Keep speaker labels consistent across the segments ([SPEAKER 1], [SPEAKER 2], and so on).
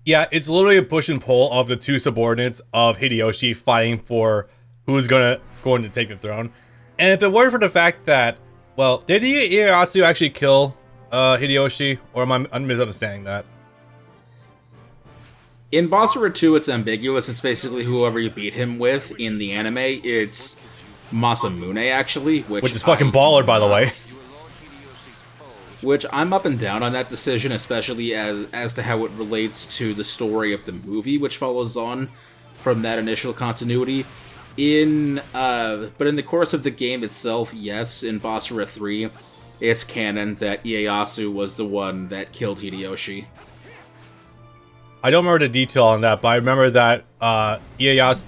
[SPEAKER 1] Yeah, it's literally a push and pull of the two subordinates of Hideyoshi fighting for who's going to take the throne. And if it weren't for the fact that, well, did Ieyasu actually kill Hideyoshi, or am I misunderstanding that?
[SPEAKER 2] In Basara 2, it's ambiguous. It's basically whoever you beat him with. In the anime, it's Masamune, actually,
[SPEAKER 1] Which is fucking baller, by the way.
[SPEAKER 2] Which I'm up and down on that decision, especially as to how it relates to the story of the movie, which follows on from that initial continuity. But in the course of the game itself, yes, in Basara 3, it's canon that Ieyasu was the one that killed Hideyoshi.
[SPEAKER 1] I don't remember the detail on that, but I remember that Ieyasu,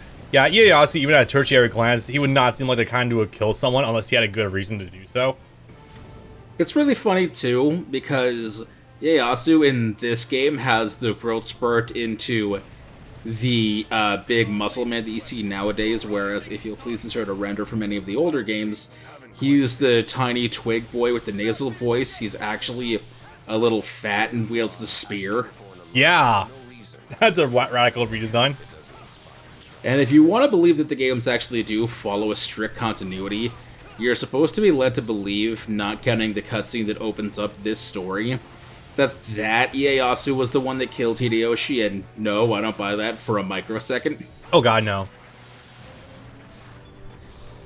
[SPEAKER 1] even at a tertiary glance, he would not seem like the kind who would kill someone unless he had a good reason to do so.
[SPEAKER 2] It's really funny, too, because Ieyasu in this game has the growth spurt into the big muscle man that you see nowadays, whereas if you'll please insert a render from any of the older games, he's the tiny twig boy with the nasal voice. He's actually a little fat and wields the spear.
[SPEAKER 1] Yeah, that's a radical redesign.
[SPEAKER 2] And if you want to believe that the games actually do follow a strict continuity, you're supposed to be led to believe, not counting the cutscene that opens up this story, that Ieyasu was the one that killed Hideyoshi, and no, I don't buy that for a microsecond.
[SPEAKER 1] Oh god, no.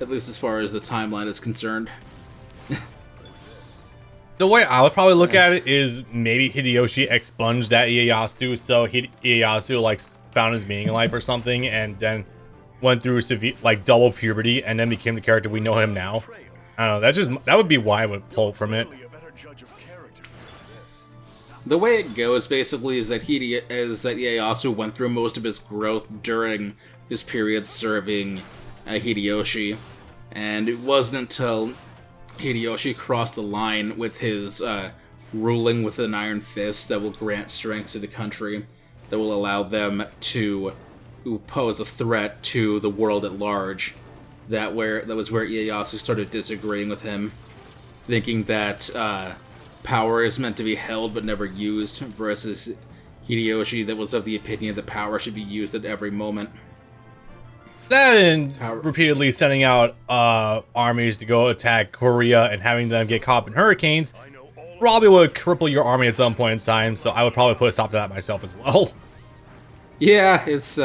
[SPEAKER 2] At least as far as the timeline is concerned.
[SPEAKER 1] The way I would probably look at it is maybe Hideyoshi expunged that Ieyasu, so Ieyasu like found his meaning in life or something, and then went through severe, like double puberty, and then became the character we know him now. I don't know. That would be why I would pull from it.
[SPEAKER 2] The way it goes basically is that Ieyasu went through most of his growth during his period serving Hideyoshi, and it wasn't until Hideyoshi crossed the line with his ruling with an iron fist that will grant strength to the country, that will allow them to pose a threat to the world at large. That was where Ieyasu started disagreeing with him, thinking that power is meant to be held but never used, versus Hideyoshi that was of the opinion that power should be used at every moment.
[SPEAKER 1] That and repeatedly sending out armies to go attack Korea and having them get caught in hurricanes probably would cripple your army at some point in time, so I would probably put a stop to that myself as well.
[SPEAKER 2] Yeah, it's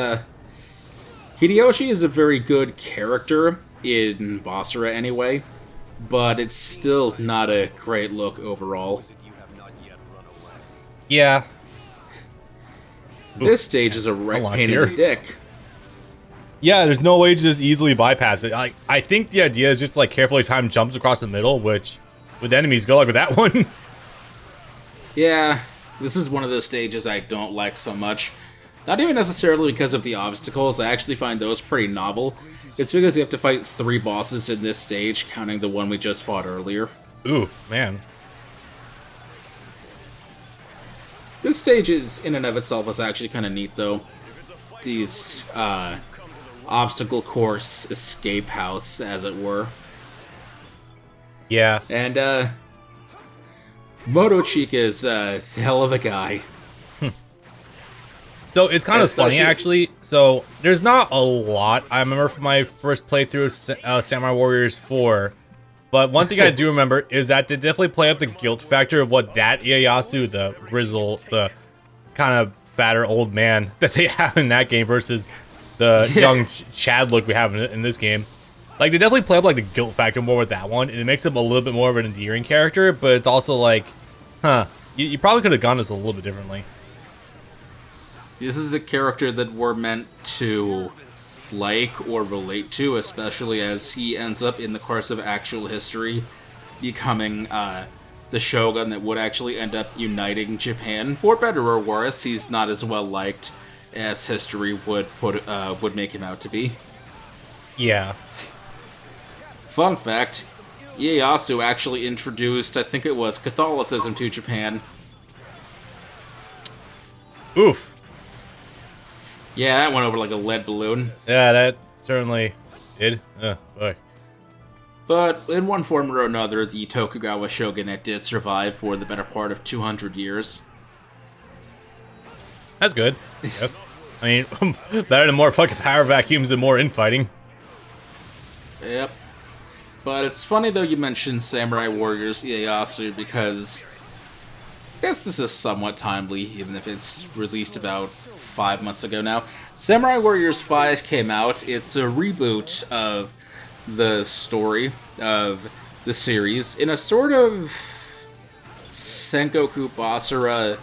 [SPEAKER 2] Hideyoshi is a very good character in Basara anyway, but it's still not a great look overall.
[SPEAKER 1] Yeah.
[SPEAKER 2] This stage is a right pain in the dick.
[SPEAKER 1] Yeah, there's no way to just easily bypass it. I think the idea is just like carefully time jumps across the middle, which with enemies, go like with that one.
[SPEAKER 2] Yeah, this is one of those stages I don't like so much. Not even necessarily because of the obstacles, I actually find those pretty novel. It's because you have to fight 3 bosses in this stage, counting the one we just fought earlier.
[SPEAKER 1] Ooh, man.
[SPEAKER 2] This stage is, in and of itself, is actually kind of neat, though. These, obstacle course escape house, as it were.
[SPEAKER 1] Yeah.
[SPEAKER 2] And, Motochika is a hell of a guy.
[SPEAKER 1] So it's kind of funny, actually. So there's not a lot I remember from my first playthrough of Samurai Warriors 4. But one thing I do remember is that they definitely play up the guilt factor of what that Ieyasu, the grizzle, the kind of fatter old man that they have in that game versus the young Chad look we have in this game. Like, they definitely play up like the guilt factor more with that one, and it makes him a little bit more of an endearing character, but it's also like, you probably could have gone this a little bit differently.
[SPEAKER 2] This is a character that we're meant to like or relate to, especially as he ends up in the course of actual history becoming the shogun that would actually end up uniting Japan. For better or worse, he's not as well liked as history would make him out to be.
[SPEAKER 1] Yeah.
[SPEAKER 2] Fun fact, Ieyasu actually introduced, I think it was, Catholicism to Japan.
[SPEAKER 1] Oof.
[SPEAKER 2] Yeah, that went over like a lead balloon.
[SPEAKER 1] Yeah, that certainly did. Boy.
[SPEAKER 2] But in one form or another, the Tokugawa shogunate did survive for the better part of 200 years.
[SPEAKER 1] That's good. Yes. I mean, better than more fucking power vacuums and more infighting.
[SPEAKER 2] Yep. But it's funny though you mentioned Samurai Warriors Ieyasu because I guess this is somewhat timely, even if it's released about 5 months ago now. Samurai Warriors 5 came out. It's a reboot of the story of the series in a sort of Sengoku Basara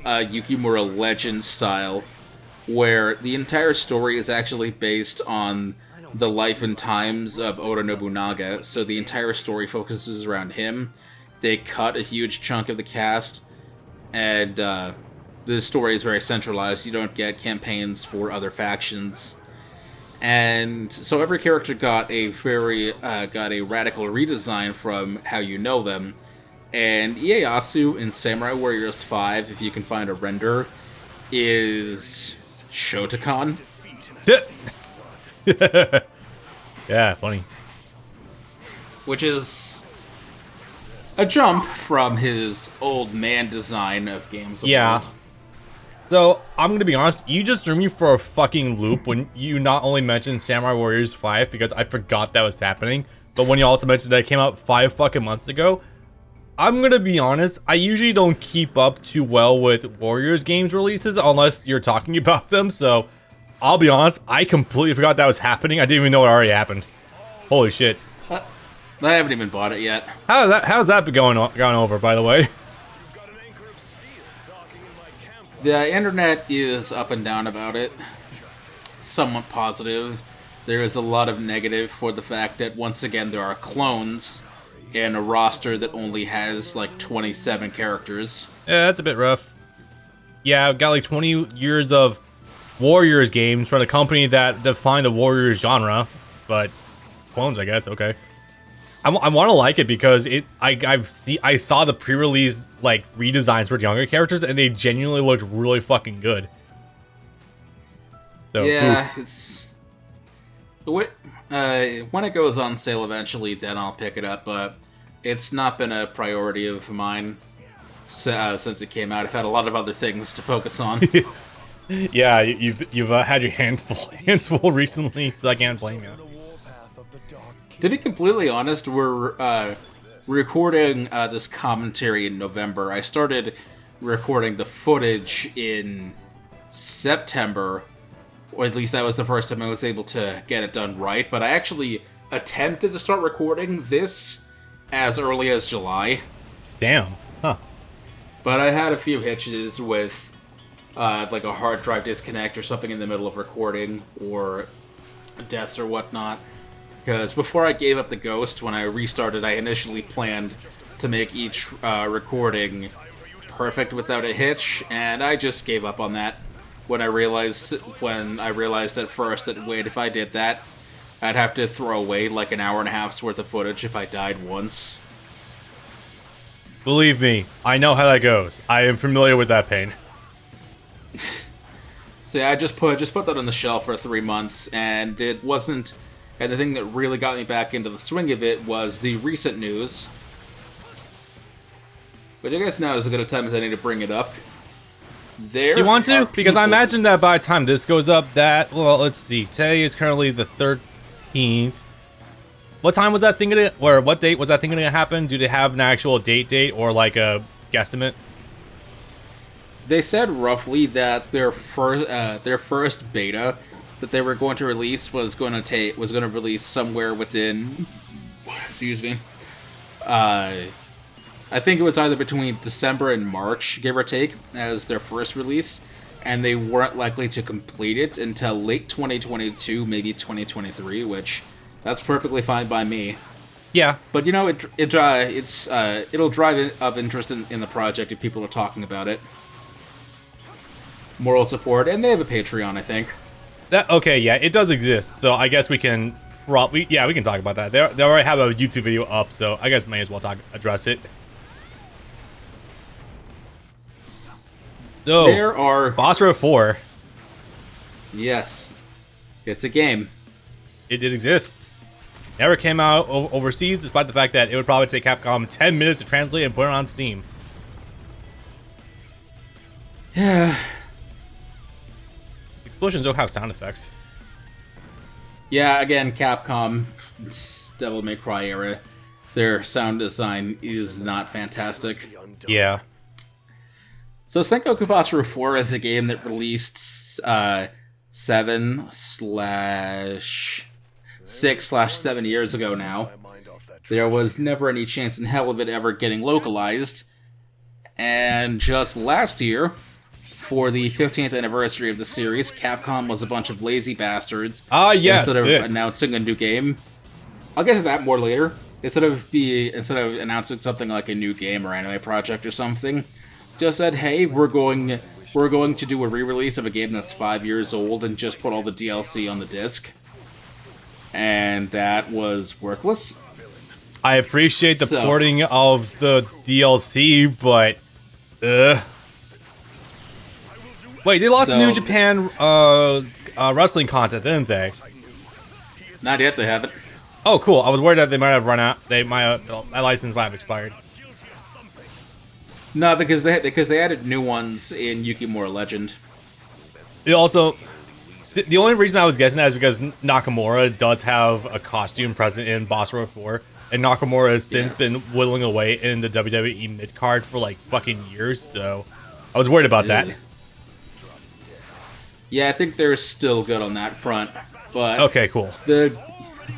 [SPEAKER 2] Yukimura Legend style, where the entire story is actually based on the life and times of Oda Nobunaga, so the entire story focuses around him. They cut a huge chunk of the cast, and the story is very centralized. You don't get campaigns for other factions. And so every character got a radical redesign from how you know them. And Ieyasu in Samurai Warriors 5, if you can find a render, is Shotokan.
[SPEAKER 1] Yeah, funny.
[SPEAKER 2] Which is a jump from his old man design of games of old.
[SPEAKER 1] So, I'm gonna be honest, you just threw me for a fucking loop when you not only mentioned Samurai Warriors 5, because I forgot that was happening, but when you also mentioned that it came out 5 fucking months ago, I'm gonna be honest, I usually don't keep up too well with Warriors games releases unless you're talking about them, so I'll be honest, I completely forgot that was happening. I didn't even know it already happened. Holy shit.
[SPEAKER 2] I haven't even bought it yet.
[SPEAKER 1] How's that been going over, by the way?
[SPEAKER 2] The internet is up and down about it. Somewhat positive. There is a lot of negative for the fact that, once again, there are clones in a roster that only has, like, 27 characters.
[SPEAKER 1] Yeah, that's a bit rough. Yeah, I've got like 20 years of Warriors games from a company that defined the Warriors genre, but clones, I guess. Okay, I want to like it because I saw the pre-release like redesigns for younger characters and they genuinely looked really fucking good. So,
[SPEAKER 2] yeah, it's when it goes on sale eventually, then I'll pick it up. But it's not been a priority of mine since it came out. I've had a lot of other things to focus on.
[SPEAKER 1] Yeah, you've had your hands full recently, so I can't blame you.
[SPEAKER 2] To be completely honest, we're recording this commentary in November. I started recording the footage in September, or at least that was the first time I was able to get it done right, but I actually attempted to start recording this as early as July.
[SPEAKER 1] Damn. Huh.
[SPEAKER 2] But I had a few hitches with like a hard drive disconnect or something in the middle of recording, or deaths or whatnot. Because before I gave up the ghost, when I restarted, I initially planned to make each recording perfect without a hitch, and I just gave up on that when I realized at first that, wait, if I did that, I'd have to throw away like an hour and a half's worth of footage if I died once.
[SPEAKER 1] Believe me, I know how that goes. I am familiar with that pain.
[SPEAKER 2] So yeah, I just put that on the shelf for 3 months, and it wasn't. And the thing that really got me back into the swing of it was the recent news, which I guess now is as good a time as any to bring it up.
[SPEAKER 1] You want to? Because I imagine that by the time this goes up, well, let's see. Today is currently the 13th. What time was that thing gonna, or what date was that thing gonna happen? Do they have an actual date or like a guesstimate?
[SPEAKER 2] They said roughly that their first beta that they were going to release was going to release somewhere within, excuse me, I think it was either between December and March, give or take, as their first release, and they weren't likely to complete it until late 2022, maybe 2023, which that's perfectly fine by me.
[SPEAKER 1] Yeah,
[SPEAKER 2] but you know, it'll drive up interest in the project if people are talking about it. Moral support, and they have a Patreon, I think.
[SPEAKER 1] Okay, yeah, it does exist, so I guess we can we can talk about that. They already have a YouTube video up, so I guess may as well address it. So,
[SPEAKER 2] there are
[SPEAKER 1] Basara 4.
[SPEAKER 2] Yes, it's a game.
[SPEAKER 1] It exists. Never came out overseas, despite the fact that it would probably take Capcom 10 minutes to translate and put it on Steam.
[SPEAKER 2] Yeah.
[SPEAKER 1] explosions don't have sound effects.
[SPEAKER 2] Yeah, again, Capcom, Devil May Cry era, their sound design is not fantastic.
[SPEAKER 1] Yeah.
[SPEAKER 2] So Sengoku Basara 4 is a game that released 6/7 years ago now. There was never any chance in hell of it ever getting localized. And just last year, for the 15th anniversary of the series, Capcom was a bunch of lazy bastards.
[SPEAKER 1] Yes,
[SPEAKER 2] instead of announcing a new game, I'll get to that more later. Instead of announcing something like a new game or anime project or something, just said, "Hey, we're going to do a re-release of a game that's 5 years old and just put all the DLC on the disc." And that was worthless.
[SPEAKER 1] I appreciate the porting of the DLC, but wait, they lost the New Japan wrestling content, didn't they?
[SPEAKER 2] Not yet, they haven't.
[SPEAKER 1] Oh, cool. I was worried that they might have run out. That license might have expired.
[SPEAKER 2] No, because they added new ones in Yukimura Legend.
[SPEAKER 1] It also, the only reason I was guessing that is because Nakamura does have a costume present in Basara 4, and Nakamura has since been whittling away in the WWE mid-card for like fucking years, so I was worried about that.
[SPEAKER 2] Yeah, I think they're still good on that front, but
[SPEAKER 1] okay, cool.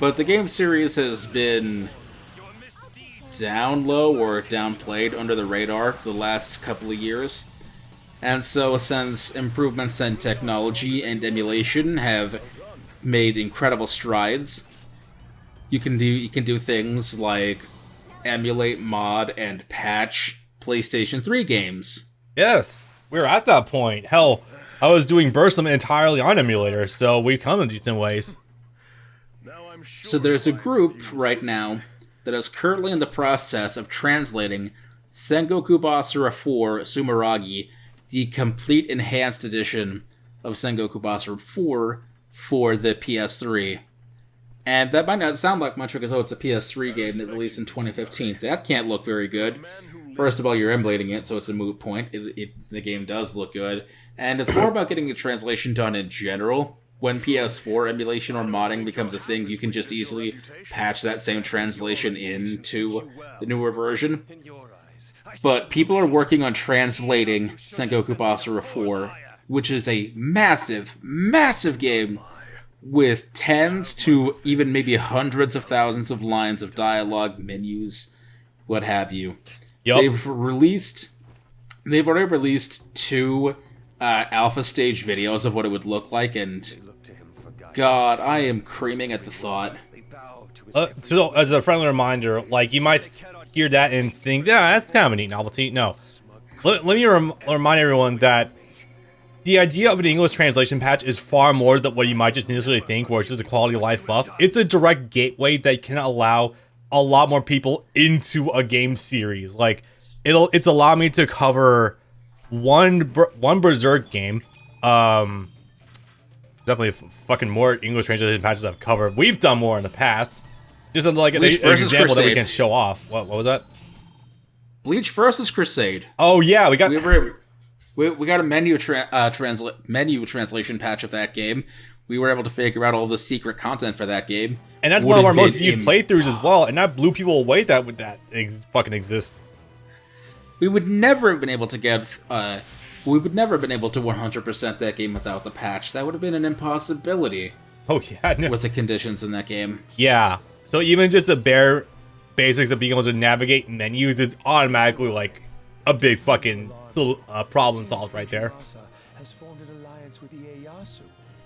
[SPEAKER 2] But the game series has been down low or downplayed under the radar the last couple of years. And so since improvements in technology and emulation have made incredible strides, you can do things like emulate, mod, and patch PlayStation 3 games.
[SPEAKER 1] Yes, we're at that point. Hell, I was doing Bursum entirely on emulator, so we've come in decent ways.
[SPEAKER 2] So there's a group right now that is currently in the process of translating Sengoku Basara 4 Sumeragi, the complete enhanced edition of Sengoku Basara 4 for the PS3. And that might not sound like much because, it's a PS3 game that released in 2015. That can't look very good. First of all, you're emulating it, so it's a moot point. The game does look good. And it's more about getting the translation done in general. When PS4 emulation or modding becomes a thing, you can just easily patch that same translation into the newer version. But people are working on translating Sengoku Basara 4, which is a massive, massive game with tens to even maybe hundreds of thousands of lines of dialogue, menus, what have you.
[SPEAKER 1] Yep.
[SPEAKER 2] They've already released 2 alpha stage videos of what it would look like, and God, I am creaming at the thought.
[SPEAKER 1] So, as a friendly reminder, like, you might hear that and think, yeah, that's kind of a neat novelty. No. Let me remind everyone that the idea of an English translation patch is far more than what you might just initially think, where it's just a quality of life buff. It's a direct gateway that can allow a lot more people into a game series. Like, it's allowed me to cover one Berserk game, definitely fucking more English translation patches I've covered. We've done more in the past. Just like an example Crusade that we can show off. What was that?
[SPEAKER 2] Bleach versus Crusade.
[SPEAKER 1] Oh yeah, we got
[SPEAKER 2] a menu translation patch of that game. We were able to figure out all the secret content for that game,
[SPEAKER 1] and that's one of our most viewed playthroughs as well. And that blew people away that fucking exists.
[SPEAKER 2] We would never have been able to get. We would never have been able to 100% that game without the patch. That would have been an impossibility.
[SPEAKER 1] Oh yeah, no.
[SPEAKER 2] With the conditions in that game.
[SPEAKER 1] Yeah. So even just the bare basics of being able to navigate menus is automatically like a big fucking problem solved right there.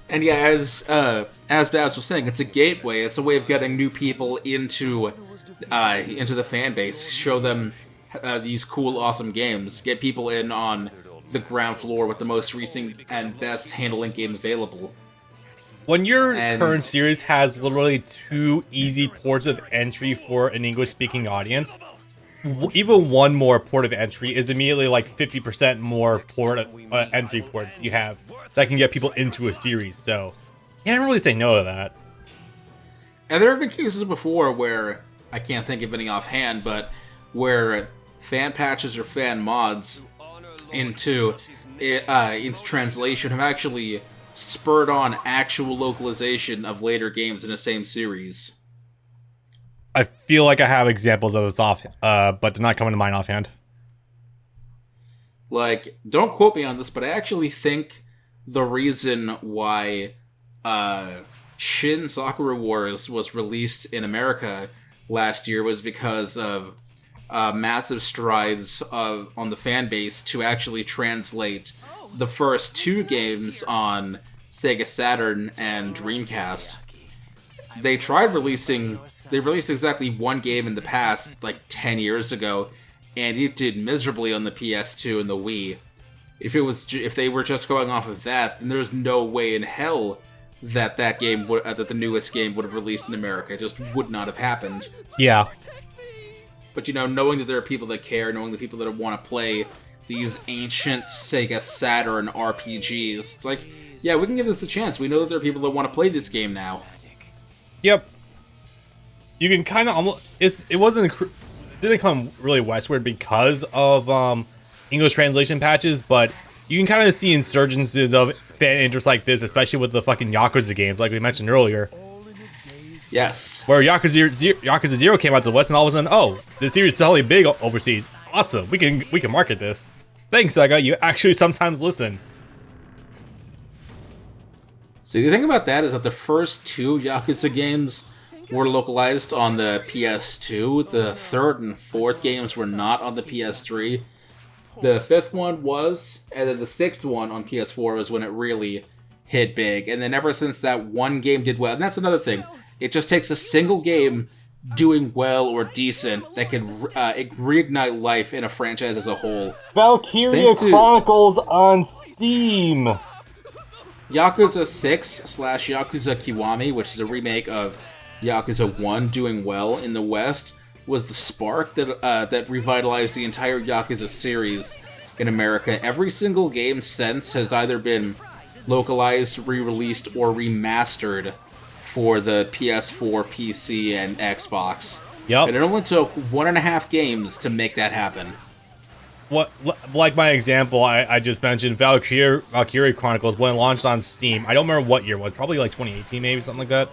[SPEAKER 2] And yeah, as Baz was saying, it's a gateway. It's a way of getting new people into the fan base. Show them these cool, awesome games. Get people in on the ground floor with the most recent and best handling game available.
[SPEAKER 1] When your current series has literally 2 easy ports of entry for an English-speaking audience, even one more port of entry is immediately like 50% more entry ports you have that can get people into a series. So you can't really say no to that.
[SPEAKER 2] And there have been cases before where, I can't think of any offhand, but where fan patches or fan mods into translation have actually spurred on actual localization of later games in the same series.
[SPEAKER 1] I feel like I have examples of this but they're not coming to mind offhand.
[SPEAKER 2] Like, don't quote me on this, but I actually think the reason why Shin Sakura Wars was released in America last year was because of massive strides on the fan base to actually translate the first 2 games on Sega Saturn and Dreamcast. They released exactly 1 game in the past, like 10 years ago, and it did miserably on the PS2 and the Wii. If they were just going off of that, then there's no way in hell that the newest game would have released in America. It just would not have happened.
[SPEAKER 1] Yeah.
[SPEAKER 2] But, knowing that there are people that care, knowing the people that want to play these ancient Sega Saturn RPGs, it's like, yeah, we can give this a chance. We know that there are people that want to play this game now.
[SPEAKER 1] Yep. You can kind of almost... It didn't come really westward because of English translation patches, but you can kind of see insurgences of fan interest like this, especially with the fucking Yakuza games, like we mentioned earlier.
[SPEAKER 2] Yes.
[SPEAKER 1] Where Yakuza 0 came out to the West, and all of a sudden, oh, this series is totally big overseas. Awesome, we can market this. Thanks, Sega. You actually sometimes listen.
[SPEAKER 2] So the thing about that is that the first 2 Yakuza games were localized on the PS2. The 3rd and 4th games were not on the PS3. The 5th one was, and then the 6th one on PS4 was when it really hit big. And then ever since that one game did well, and that's another thing. It just takes a single game doing well or decent that can reignite life in a franchise as a whole.
[SPEAKER 1] Valkyria Chronicles on Steam.
[SPEAKER 2] Yakuza 6/Yakuza Kiwami, which is a remake of Yakuza 1 doing well in the West, was the spark that revitalized the entire Yakuza series in America. Every single game since has either been localized, re-released, or remastered for the PS4, PC, and Xbox.
[SPEAKER 1] Yep.
[SPEAKER 2] And it only took 1.5 games to make that happen.
[SPEAKER 1] Like my example I just mentioned, Valkyria Chronicles, when it launched on Steam, I don't remember what year it was, probably like 2018 maybe, something like that.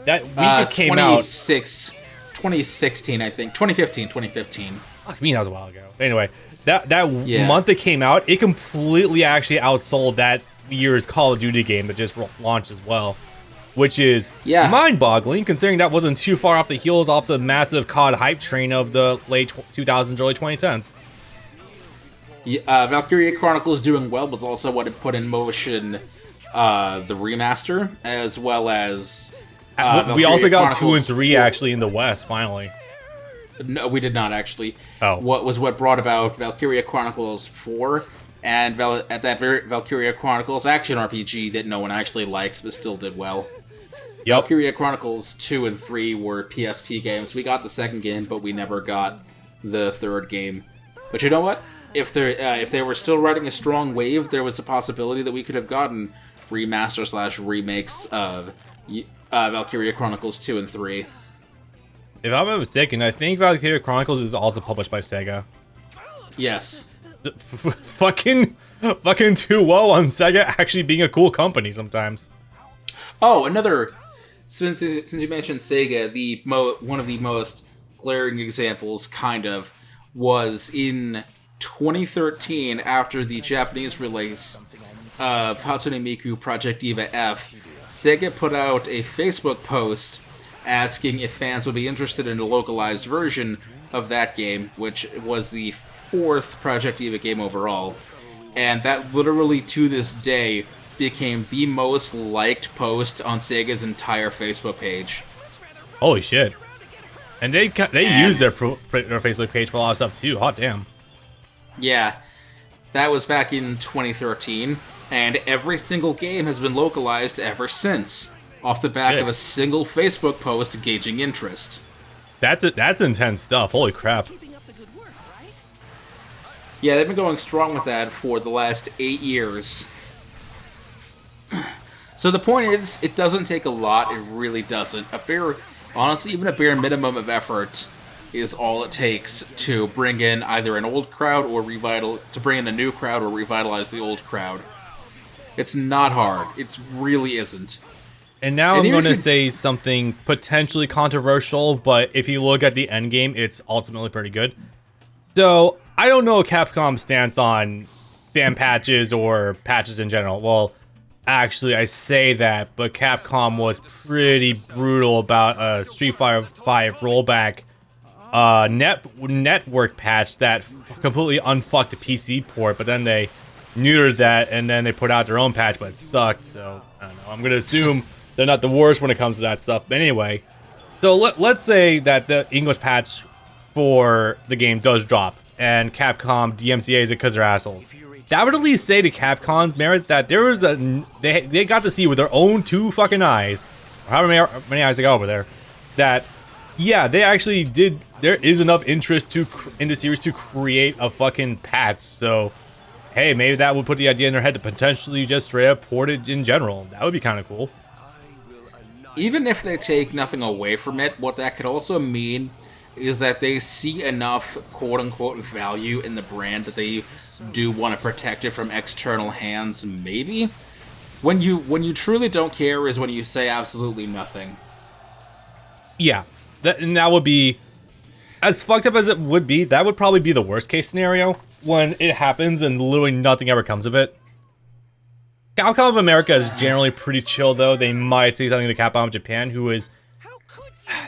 [SPEAKER 1] That week it came out...
[SPEAKER 2] 2016, I think. 2015.
[SPEAKER 1] Fuck me, that was a while ago. Anyway, that month it came out, it completely actually outsold that year's Call of Duty game that just launched as well. Which is mind-boggling, considering that wasn't too far off the heels off the massive COD hype train of the late 2000s, early 2010s.
[SPEAKER 2] Valkyria Chronicles doing well was also what it put in motion the remaster, as well as...
[SPEAKER 1] we also got Chronicles 2 and 3 actually in the West, finally.
[SPEAKER 2] No, we did not actually.
[SPEAKER 1] Oh.
[SPEAKER 2] What brought about Valkyria Chronicles 4, and Valkyria Chronicles action RPG that no one actually likes, but still did well. Yep. Valkyria Chronicles 2 and 3 were PSP games. We got the second game, but we never got the third game. But you know what? If they were still riding a strong wave, there was a possibility that we could have gotten remaster/remakes of Valkyria Chronicles 2 and 3.
[SPEAKER 1] If I'm not mistaken, I think Valkyria Chronicles is also published by Sega.
[SPEAKER 2] Yes.
[SPEAKER 1] Fucking too well on Sega actually being a cool company sometimes.
[SPEAKER 2] Oh, another... Since you mentioned Sega, one of the most glaring examples, kind of, was in 2013, after the Japanese release of Hatsune Miku Project Diva F, Sega put out a Facebook post asking if fans would be interested in a localized version of that game, which was the 4th Project Diva game overall. And that literally, to this day, became the most liked post on Sega's entire Facebook page.
[SPEAKER 1] Holy shit. And they use their Facebook page for a lot of stuff too. Hot damn.
[SPEAKER 2] Yeah. That was back in 2013, and every single game has been localized ever since, off the back of a single Facebook post gauging interest.
[SPEAKER 1] That's intense stuff. Holy crap.
[SPEAKER 2] Yeah, they've been going strong with that for the last 8 years. So the point is, it doesn't take a lot. It really doesn't. Honestly, even a bare minimum of effort is all it takes to bring in either an old crowd or to bring in a new crowd or revitalize the old crowd. It's not hard. It really isn't.
[SPEAKER 1] And now
[SPEAKER 2] And
[SPEAKER 1] I'm
[SPEAKER 2] even
[SPEAKER 1] going
[SPEAKER 2] if
[SPEAKER 1] to
[SPEAKER 2] you-
[SPEAKER 1] say something potentially controversial, but if you look at the end game, it's ultimately pretty good. So, I don't know Capcom's stance on fan patches or patches in general. Well, actually, I say that, but Capcom was pretty brutal about a Street Fighter V rollback network patch that completely unfucked the PC port, but then they neutered that, and then they put out their own patch, but it sucked, so, I don't know. I'm gonna assume they're not the worst when it comes to that stuff, but anyway. So, let's say that the English patch for the game does drop, and Capcom DMCA's it because they're assholes. That would at least say to Capcom's merit that there was they got to see with their own 2 fucking eyes, or however many eyes they got over there, that yeah, they actually did. There is enough interest in the series to create a fucking patch. So, hey, maybe that would put the idea in their head to potentially just straight up port it in general. That would be kind of cool.
[SPEAKER 2] Even if they take nothing away from it, what that could also mean is that they see enough quote-unquote value in the brand that they do want to protect it from external hands, maybe? When you truly don't care is when you say absolutely nothing.
[SPEAKER 1] Yeah, and that would be, as fucked up as it would be, that would probably be the worst case scenario when it happens and literally nothing ever comes of it. Capcom of America is generally pretty chill, though. They might say something to Capcom of Japan, who is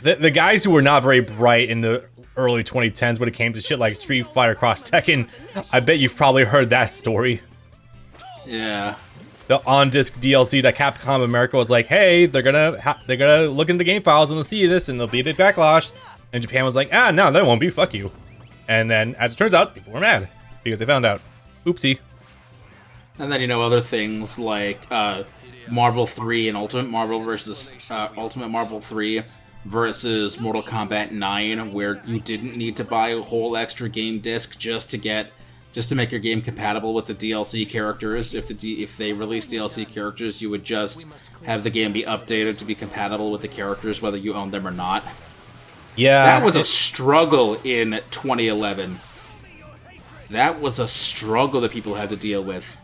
[SPEAKER 1] the guys who were not very bright in the early 2010s when it came to shit like Street Fighter Cross Tekken. I bet you've probably heard that story.
[SPEAKER 2] Yeah.
[SPEAKER 1] The on-disc DLC that Capcom America was like, hey, they're gonna look into the game files and they'll see this and there'll be a big backlash. And Japan was like, no, there won't be. Fuck you. And then, as it turns out, people were mad because they found out. Oopsie.
[SPEAKER 2] And then, other things like Marvel 3 and Ultimate Marvel versus Ultimate Marvel 3 versus Mortal Kombat 9, where you didn't need to buy a whole extra game disc just to make your game compatible with the DLC characters. If they release DLC characters, you would just have the game be updated to be compatible with the characters, whether you own them or not.
[SPEAKER 1] Yeah.
[SPEAKER 2] That was a struggle in 2011. That was a struggle that people had to deal with.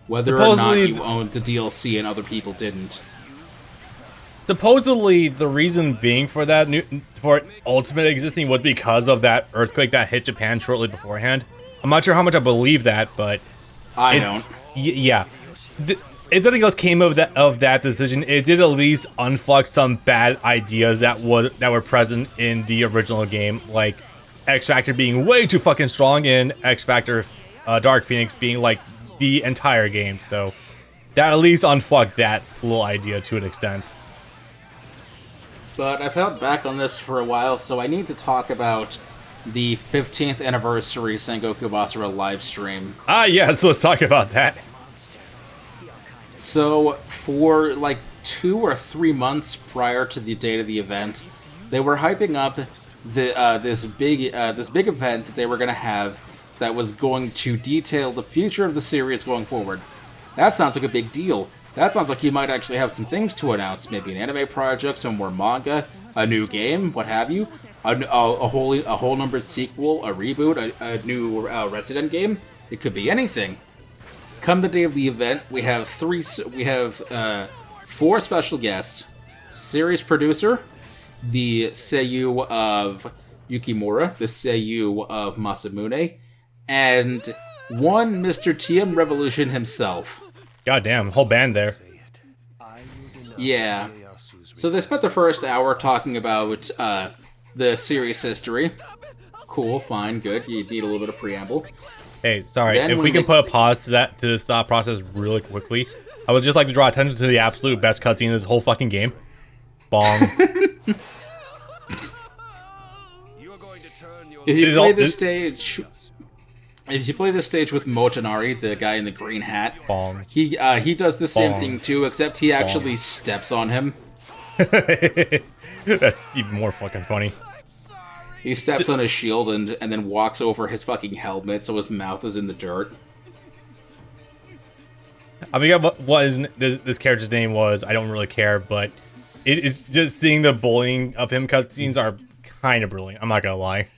[SPEAKER 2] Whether or not you owned the DLC and other people didn't.
[SPEAKER 1] Supposedly, the reason being for that for Ultimate existing was because of that earthquake that hit Japan shortly beforehand. I'm not sure how much I believe that, but
[SPEAKER 2] I don't.
[SPEAKER 1] Yeah, if something else came of that decision, it did at least unfuck some bad ideas that were present in the original game, like X Factor being way too fucking strong and X Factor Dark Phoenix being like the entire game. So that at least unfucked that little idea to an extent.
[SPEAKER 2] But I've held back on this for a while, so I need to talk about the 15th anniversary Sengoku Basara live stream.
[SPEAKER 1] Yes, let's talk about that.
[SPEAKER 2] So, for like 2 or 3 months prior to the date of the event, they were hyping up this big event that they were going to have that was going to detail the future of the series going forward. That sounds like a big deal. That sounds like you might actually have some things to announce. Maybe an anime project, some more manga, a new game, what have you. A whole numbered sequel, a reboot, a new Resident game. It could be anything. Come the day of the event, we have 4 special guests. Series producer, the seiyuu of Yukimura, the seiyuu of Masamune, and one Mr. TM Revolution himself.
[SPEAKER 1] Goddamn, whole band there.
[SPEAKER 2] Yeah. So they spent the first hour talking about the series history. Cool, fine, good. You need a little bit of preamble.
[SPEAKER 1] Hey, sorry,
[SPEAKER 2] Then
[SPEAKER 1] if we can put a pause to this thought process really quickly, I would just like to draw attention to the absolute best cutscene in this whole fucking game. Bong.
[SPEAKER 2] If you play this stage... If you play this stage with Motonari, the guy in the green hat,
[SPEAKER 1] Bong.
[SPEAKER 2] he does the same
[SPEAKER 1] Bong.
[SPEAKER 2] thing too, except he actually steps on him.
[SPEAKER 1] That's even more fucking funny.
[SPEAKER 2] He steps on his shield and then walks over his fucking helmet so his mouth is in the dirt.
[SPEAKER 1] I forget what this character's name was. I don't really care, but it's just seeing the bullying of him cutscenes are kind of brilliant. I'm not gonna lie.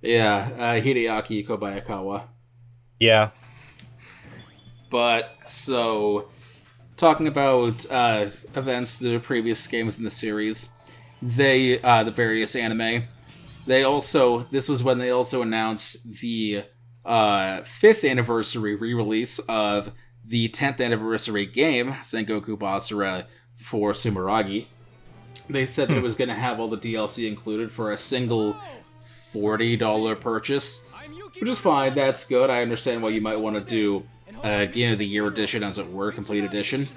[SPEAKER 2] Yeah, Hideyoshi Kobayakawa.
[SPEAKER 1] Yeah.
[SPEAKER 2] But, so, talking about events, the previous games in the series, the various anime, this was when they also announced the 5th anniversary re-release of the 10th anniversary game, Sengoku Basara for Sumeragi. They said that it was going to have all the DLC included for a single $40 purchase, which is fine, that's good. I understand why you might want to do Game of the Year edition, as it were, complete edition.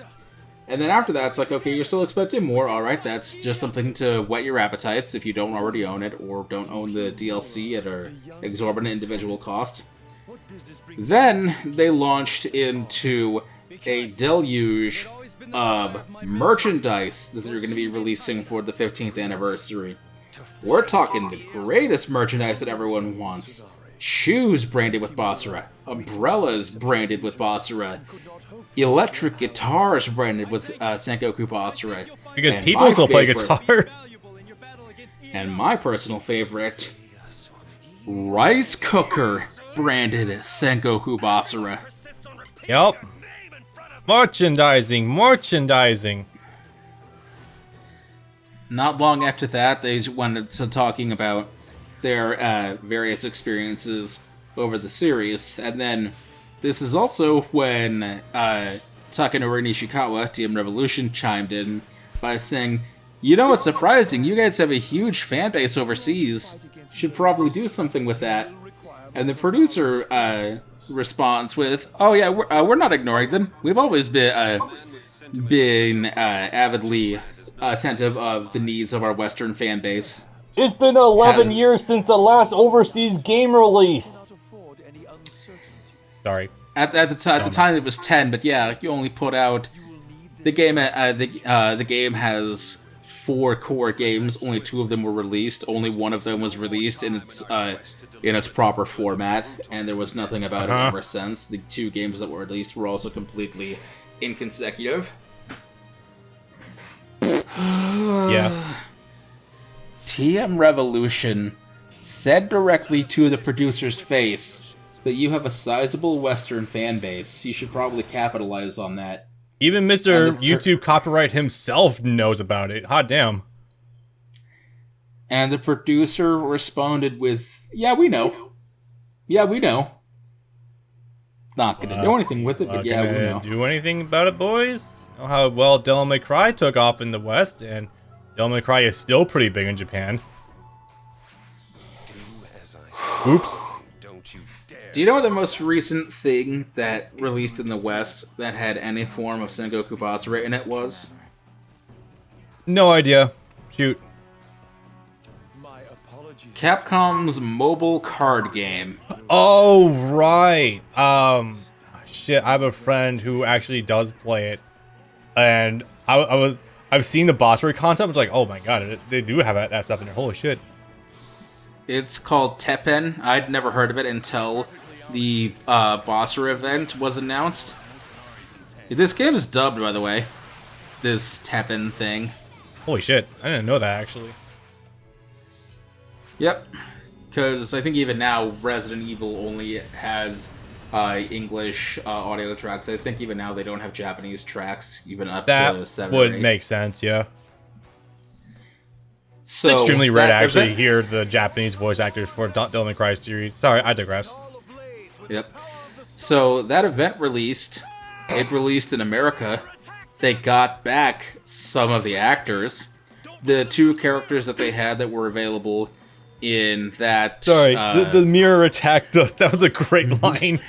[SPEAKER 2] And then after that, it's like, okay, you're still expecting more, alright, that's just something to whet your appetites if you don't already own it, or don't own the DLC at an exorbitant individual cost. Then, they launched into a deluge of merchandise that they're going to be releasing for the 15th anniversary. We're talking the greatest merchandise that everyone wants. Shoes branded with Basara, umbrellas branded with Basara, electric guitars branded with Sengoku Basara.
[SPEAKER 1] Because people still play guitar.
[SPEAKER 2] And my personal favorite, rice cooker branded Sengoku Basara.
[SPEAKER 1] Yep. Merchandising.
[SPEAKER 2] Not long after that, they went to talking about their various experiences over the series, and then this is also when Takanori Nishikawa, DM Revolution, chimed in by saying, "You know what's surprising? You guys have a huge fan base overseas. Should probably do something with that." And the producer responds with, "Oh yeah, we're not ignoring them. We've always been avidly attentive of the needs of our Western fan base."
[SPEAKER 1] It's been 11 years since the last overseas game release. Sorry.
[SPEAKER 2] At the time it was 10, but yeah, you only put out the game. The game has 4 core games. Only 2 of them were released. Only one of them was released in its proper format, and there was nothing about it ever since. The 2 games that were released were also completely inconsecutive.
[SPEAKER 1] Yeah.
[SPEAKER 2] TM Revolution said directly to the producer's face that you have a sizable Western fan base. You should probably capitalize on that.
[SPEAKER 1] Even Mr. YouTube Copyright himself knows about it. Hot damn.
[SPEAKER 2] And the producer responded with, "Yeah, we know. Yeah, we know. Not gonna do anything with it, but yeah, we know."
[SPEAKER 1] Do anything about it, boys? You know how well Devil May Cry took off in the West, and Devil May Cry is still pretty big in Japan. Oops.
[SPEAKER 2] Do you know the most recent thing that released in the West that had any form of Sengoku Basara in it was?
[SPEAKER 1] No idea. Shoot.
[SPEAKER 2] Capcom's mobile card game.
[SPEAKER 1] Oh, right. Shit, I have a friend who actually does play it. And I've seen the Basara concept. It's like, oh my god, they do have that stuff in there. Holy shit.
[SPEAKER 2] It's called Teppen. I'd never heard of it until the Basara event was announced. This game is dubbed, by the way. This Teppen thing.
[SPEAKER 1] Holy shit, I didn't know that, actually.
[SPEAKER 2] Yep. Because I think even now, Resident Evil only has English audio tracks. I think even now they don't have Japanese tracks, even up to 7 or 8.
[SPEAKER 1] That would make sense, yeah.
[SPEAKER 2] So,
[SPEAKER 1] it's extremely rare to actually hear the Japanese voice actors for Devil May Cry series. Sorry, I digress.
[SPEAKER 2] Yep. So that event released. It released in America. They got back some of the actors. The 2 characters that they had that were available in that...
[SPEAKER 1] Sorry, the mirror attacked us. That was a great line.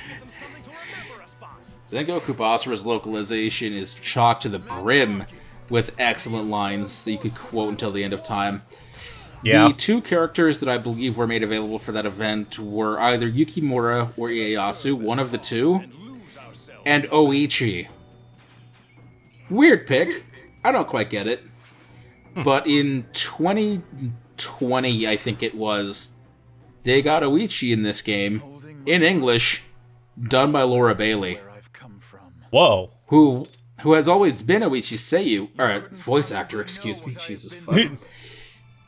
[SPEAKER 2] Sengoku Basara's localization is chock to the brim with excellent lines that you could quote until the end of time.
[SPEAKER 1] Yeah.
[SPEAKER 2] The 2 characters that I believe were made available for that event were either Yukimura or Ieyasu, one of the 2, and Oichi. Weird pick. I don't quite get it. But in 2020, I think it was, they got Oichi in this game, in English, done by Laura Bailey.
[SPEAKER 1] Whoa.
[SPEAKER 2] Who has always been Oichi Seiyu, or voice actor, excuse me, Jesus fuck,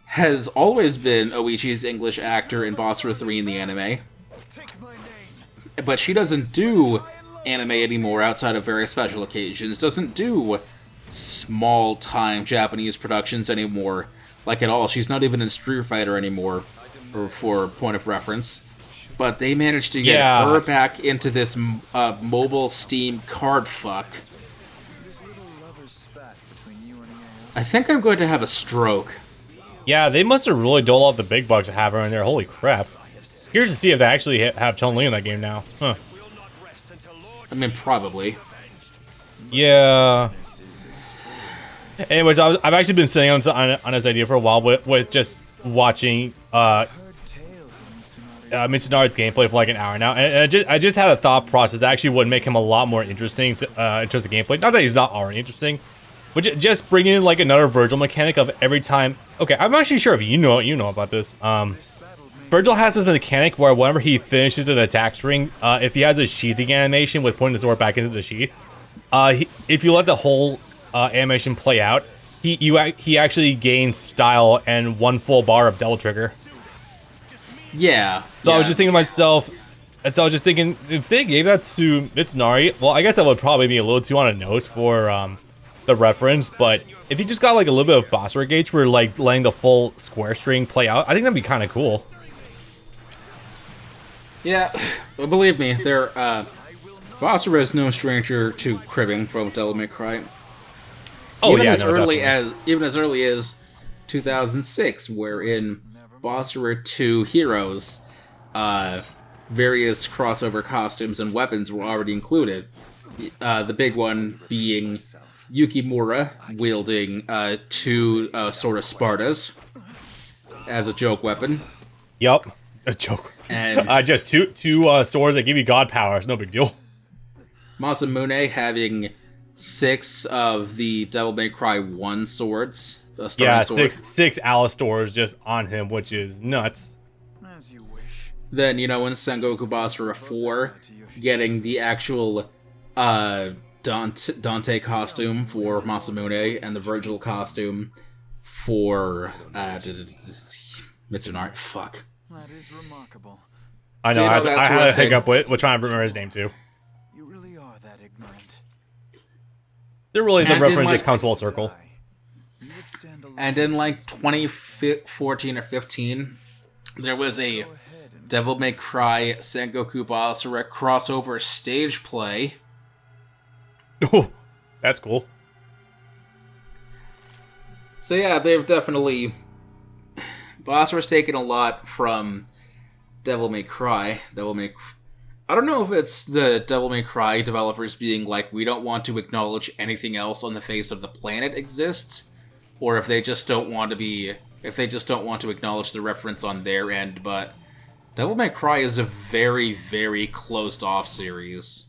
[SPEAKER 2] has always been Oichi's English actor in Basara 3 in the anime. But she doesn't do anime anymore outside of very special occasions, doesn't do small-time Japanese productions anymore, like at all. She's not even in Street Fighter anymore, or for point of reference. But they managed to get her back into this mobile Steam card fuck. I think I'm going to have a stroke.
[SPEAKER 1] Yeah, they must have really doled out the big bucks to have her in there. Holy crap. Here's to see if they actually have Chun-Li in that game now. Huh.
[SPEAKER 2] I mean, probably.
[SPEAKER 1] Yeah. Anyways, I've actually been sitting on this idea for a while with just watching Mitsunari's gameplay for like an hour now, and I just had a thought process that actually would make him a lot more interesting to, in terms of gameplay. Not that he's not already interesting, but just bringing in like another Virgil mechanic of every time. Okay, I'm actually sure if you know about this. Virgil has this mechanic where whenever he finishes an attack string, if he has a sheathing animation with putting the sword back into the sheath, if you let the whole animation play out, he actually gains style and one full bar of double trigger.
[SPEAKER 2] Yeah.
[SPEAKER 1] So I was just thinking to myself, and so I was just thinking, if they gave that to Mitsunari, well, I guess that would probably be a little too on the nose for the reference, but if you just got like a little bit of Basara gauge for like letting the full square string play out, I think that'd be kind of cool.
[SPEAKER 2] Yeah, but believe me, Basara is no stranger to cribbing from Devil May Cry.
[SPEAKER 1] Oh
[SPEAKER 2] even
[SPEAKER 1] yeah,
[SPEAKER 2] as early as 2006, wherein Basara 2 Heroes, various crossover costumes and weapons were already included. The big one being Yukimura wielding 2 sort of Spartas as a joke weapon.
[SPEAKER 1] Yup, a joke.
[SPEAKER 2] And
[SPEAKER 1] just two swords that give you god powers, no big deal.
[SPEAKER 2] Masamune having 6 of the Devil May Cry 1 swords.
[SPEAKER 1] Yeah, six Alistors just on him, which is nuts.
[SPEAKER 3] As you wish.
[SPEAKER 2] Then, in Sengoku Basara 4, getting the actual Dante costume for Masamune and the Virgil costume for Mitsunari. Fuck.
[SPEAKER 3] That is remarkable.
[SPEAKER 1] I know, I had a hiccup with trying to remember his name too.
[SPEAKER 3] You really are that ignorant.
[SPEAKER 1] They're really the reference just comes full circle.
[SPEAKER 2] And in like 2014 or 15, there was a Devil May Cry Sengoku Basara crossover stage play.
[SPEAKER 1] Oh, that's cool.
[SPEAKER 2] So yeah, they've definitely... Basara's taken a lot from Devil May Cry. I don't know if it's the Devil May Cry developers being like, we don't want to acknowledge anything else on the face of the planet exists, or if they just don't want to acknowledge the reference on their end, but Devil May Cry is a very, very closed off series.